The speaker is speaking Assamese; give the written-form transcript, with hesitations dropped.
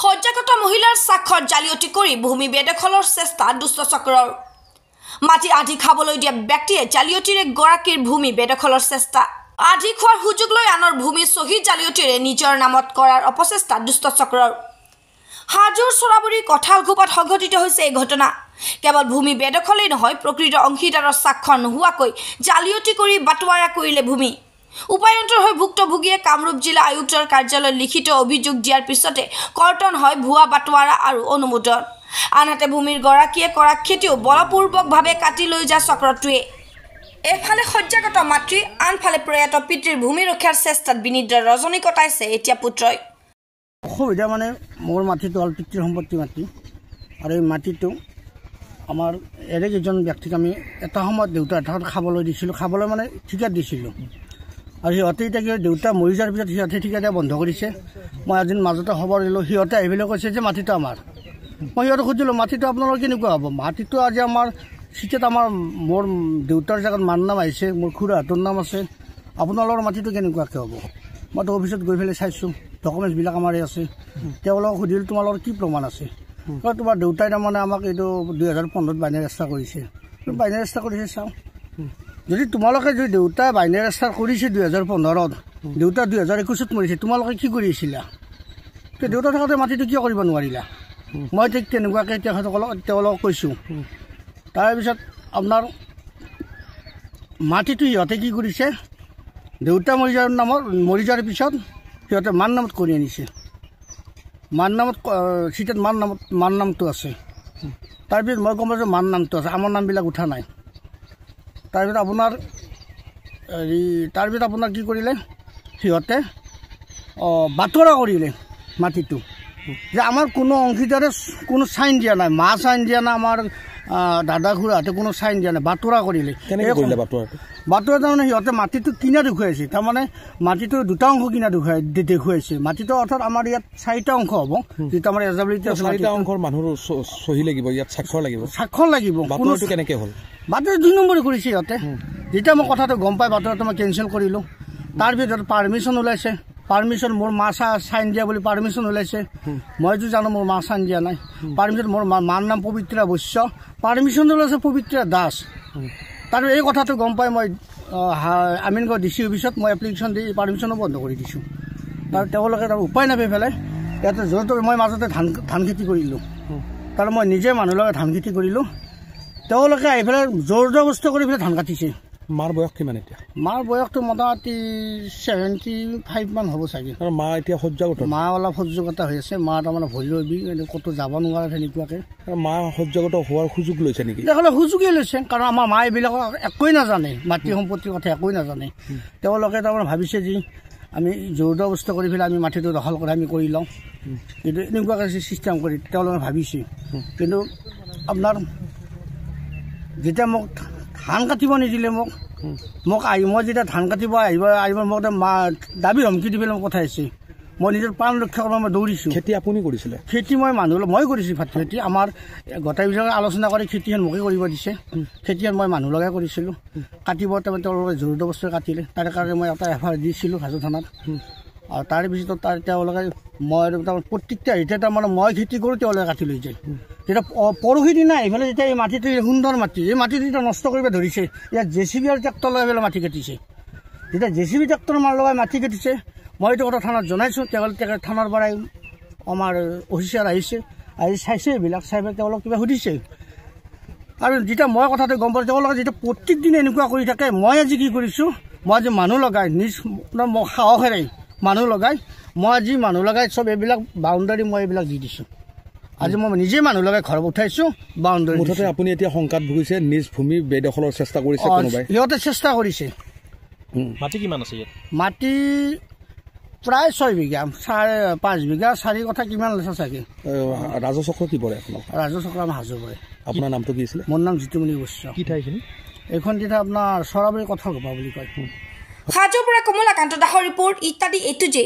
সজ্জাগত মহিলাৰ স্বাক্ষৰ জালিয়াতি কৰি ভূমি বেদখলৰ চেষ্টা দুষ্ট চক্ৰৰ মাটি আধি খাবলৈ দিয়া ব্যক্তিয়ে জালিয়াতিৰে গৰাকীৰ ভূমি বেদখলৰ চেষ্টা আধি খোৱাৰ সুযোগ লৈ আনৰ ভূমি সহি জালিয়াতিৰে নিজৰ নামত কৰাৰ অপচেষ্টা দুষ্ট চক্ৰৰ হাজোৰ চৰাবৰী কঠালঘোপাত সংঘটিত হৈছে এই ঘটনা কেৱল ভূমি বেদখলেই নহয় প্ৰকৃত অংশীদাৰৰ স্বাক্ষৰ নোহোৱাকৈ জালিয়াতি কৰি বাটোৱাৰা কৰিলে ভূমি উপায়ন্তৰ হৈ ভুক্তভোগীয়ে কামৰূপ জিলা আয়ুক্তৰ কাৰ্যালয়ত লিখিত অভিযোগ দিয়াৰ পিছতে কৰ্তন হয় ভুৱা বাটোৱাৰা আৰু অনুমোদন আনহাতে ভূমিৰ গৰাকীয়ে কৰা খেতিও বলপূৰ্বকভাৱে কাটি লৈ যায় চক্ৰটোৱে এফালে সজ্জাগত মাতৃ আনফালে প্ৰয়াত পিতৃৰ ভূমি ৰক্ষাৰ চেষ্টাত বিনিদ্ৰ ৰজনী কটাইছে এতিয়া পুত্ৰই অসুবিধা মানে মোৰ মাটিটো হ'ল পিতৃৰ সম্পত্তি মাটি আৰু এই মাটিটো আমাৰ এজন ব্যক্তিক আমি এটা সময়ত দেউতা এঠাত খাবলৈ দিছিলোঁ খাবলৈ মানে ঠিকাত দিছিলোঁ আৰু সিহঁতে এতিয়া দেউতা মৰি যোৱাৰ পিছত সিহঁতে ঠিকা দিয়া বন্ধ কৰিছে মই আজি মাজতে খবৰ দিলোঁ সিহঁতে আহি পেলাই কৈছে যে মাটিটো আমাৰ মই সিহঁতক সুধিলোঁ মাটিটো আপোনালোকৰ কেনেকুৱা হ'ব মাটিটো আজি আমাৰ চিটিত আমাৰ মোৰ দেউতাৰ জেগাত মাৰ নাম আহিছে মোৰ খুৰাহঁতৰ নাম আছে আপোনালোকৰ মাটিটো কেনেকুৱাকৈ হ'ব মইতো অফিচত গৈ পেলাই চাইছোঁ ডকুমেণ্টছবিলাক আমাৰে আছে তেওঁলোকক সুধিলোঁ তোমালোকৰ কি প্ৰমাণ আছে তোমাৰ দেউতাই তাৰমানে আমাক এইটো 2015 বাইনেৰী ৰেজিষ্টাৰ কৰিছে বাইনেৰী ৰেজিষ্টাৰ কৰিছে চাওঁ যদি তোমালোকে যদি দেউতাই বাইনেৰী ৰেজিষ্টাৰ কৰিছে 2015ত দেউতা 2021ত মৰিছে তোমালোকে কি কৰি আছিলা দেউতা থাকোঁতে মাটিটো কিয় কৰিব নোৱাৰিলা মই ঠিক তেনেকুৱাকৈ তেওঁলোকক কৈছোঁ তাৰপিছত আপোনাৰ মাটিটো সিহঁতে কি কৰিছে দেউতা মৰি যোৱাৰ পিছত সিহঁতে মাৰ নামত কৰি আনিছে মাৰ নামত চিটেত মাৰ নামটো আছে তাৰপিছত মই গম পাইছোঁ মাৰ নামটো আছে আমাৰ নামবিলাক উঠা নাই তাৰপিছত আপোনাৰ কি কৰিলে সিহঁতে বাটোৱাৰা কৰিলে মাটিটো যে আমাৰ কোনো অংশীদাৰে কোনো চাইন দিয়া নাই মা চাইন দিয়া নাই আমাৰ দাদা খুৰাহঁতে কোনো চাইন দিয়া নাই বাটোৱাৰা কৰিলে বাটোৱাৰা তাৰমানে সিহঁতে মাটিটো কিনা দেখুৱাইছে তাৰমানে মাটিটো দুটা অংশ কিনা দেখুৱাইছে মাটিটো অৰ্থাৎ আমাৰ ইয়াত 4টা অংশ হ'ব যিটো আমাৰ এজাবিলিটি 4টা অংশৰ মানুহৰ সহি লাগিব ইয়াত স্বাক্ষৰ লাগিব বাটোৱাৰাটো কেনেকৈ হ'ল বাটোৱাৰা 2 নম্বৰে কৰিছে সিহঁতে যেতিয়া মই কথাটো গম পাই বাটোৱাৰাটো মই কেঞ্চেল কৰিলোঁ তাৰপিছত পাৰ্মিশ্যন ওলাইছে পাৰ্মিশ্যন মোৰ মা চাইন দিয়া বুলি পাৰ্মিশ্যন ওলাইছে মইতো জানো মোৰ মা চাইন দিয়া নাই পাৰ্মিশ্যন মোৰ মাৰ নাম পবিত্ৰা বৈশ্য পাৰ্মিশ্যন ওলাইছে পবিত্ৰা দাস তাৰ এই কথাটো গম পাই মই আমিনগাঁও DC অফিচত মই এপ্লিকেশ্যন দি পাৰ্মিশ্যনো বন্ধ কৰি দিছোঁ তাৰ তেওঁলোকে তাৰ উপায় নাপাই পেলাই ইয়াতে য'ত মই মাজতে ধান খেতি কৰিলোঁ তাৰ মই নিজে মানুহ লগাই ধান খেতি কৰিলোঁ তেওঁলোকে আহি পেলাই জোৰ জবৰদস্তি কৰি পেলাই ধান কাটিছে মাৰ বয়স কিমান এতিয়া মাৰ বয়সটো মোটামুটি 75 মান হ'ব চাগে আৰু মা এতিয়া সজ্জাগত মা অলপ সজ্জাগতা হৈ আছে মা তাৰমানে ভৰিৰ বিষ ক'তো যাব নোৱাৰে তেনেকুৱাকৈ মা সজ্জাগত হোৱাৰ সুযোগ লৈছে নেকি তেতিয়াহ'লে সুযোগেই লৈছে কাৰণ আমাৰ মা এইবিলাক একোৱেই নাজানে মাটি সম্পত্তিৰ কথা একোৱেই নাজানে তেওঁলোকে তাৰমানে ভাবিছে যে আমি জোৰ জবৰদস্তি কৰি পেলাই আমি মাটিটো দখল কৰি আমি কৰি লওঁ কিন্তু এনেকুৱাকৈ চিষ্টেম কৰি তেওঁলোকে ভাবিছে কিন্তু আপোনাৰ যেতিয়া মোক ধান কাটিব নিদিলে মোক মই যেতিয়া ধান কাটিব আহিব মোক দাবী ধমকি দি পেলাই মোক পঠাইছে মই নিজৰ প্ৰাণ ৰক্ষা কৰিব মই দৌৰিছোঁ খেতি আপুনি কৰিছিলে খেতি মই কৰিছোঁ ভাত খেতি আমাৰ গোটেইবিলাকে আলোচনা কৰি খেতিখন মোকে কৰিব দিছে খেতিখন মই মানুহ লগাই কৰিছিলোঁ কাটিব তাৰমানে তেওঁলোকে জোৰ জবৰদস্তি কাটিলে তাৰ কাৰণে মই এটা FIR দিছিলোঁ হাজো থানাত আৰু তাৰ পিছত তেওঁলোকে মই প্ৰত্যেকটা হেৰিতে তাৰমানে মই খেতি কৰোঁ তেওঁলোকে কাটি লৈ যায় তেতিয়া পৰহি দিনা এইফালে যেতিয়া এই মাটিটো সুন্দৰ মাটি এই মাটিটো এতিয়া নষ্ট কৰিব ধৰিছে ইয়াত JCB আৰু ট্ৰেক্টৰ লগাই পেলাই মাটি কাটিছে যেতিয়া JCB ট্ৰেক্টৰ মাৰ লগাই মাটি কাটিছে মই এইটো কথা থানাত জনাইছোঁ তেওঁলোকে থানাৰ পৰাই আমাৰ অফিচাৰ আহিছে আহি চাইছে এইবিলাক চাই পেলাই তেওঁলোক কিবা সুধিছে আৰু যেতিয়া মই কথাটো গম পালোঁ তেওঁলোকে যেতিয়া প্ৰত্যেক দিনে এনেকুৱা কৰি থাকে মই আজি কি কৰিছোঁ মই আজি মানুহ লগাই নিজ সাহসেৰে মানুহ লগাই চব এইবিলাক বাউণ্ডাৰী মই এইবিলাক দি দিছোঁ আজি মই নিজে মানুহ লগাই ঘৰ উঠাইছোঁ বাউণ্ডাৰী মুঠতে আপুনি এতিয়া শংকাত ভুগিছে নিজ ভূমি বেদখলৰ চেষ্টা কৰিছে কোনোবাই সিহঁতে চেষ্টা কৰিছে মাটি কিমান আছে ইয়াত মাটি প্ৰায় 6 বিঘা 5.5 বিঘা 4 কথা কিমান লৈছে চাগে ৰাজচক্ৰ কি পৰে আপোনাৰ ৰাজচক্ৰ আমাৰ হাজো পৰে আপোনাৰ নামটো কি আছিলে মোৰ নাম জিতুমণি বৈশ্য কি ঠাইখিনি এইখন তেতিয়া আপোনাৰ চৰাবৰী কঠালঘোপা বুলি কয় হাজোৰ পৰা কমলাকান্ত দাসৰ ৰিপৰ্ট ইত্যাদি A to Z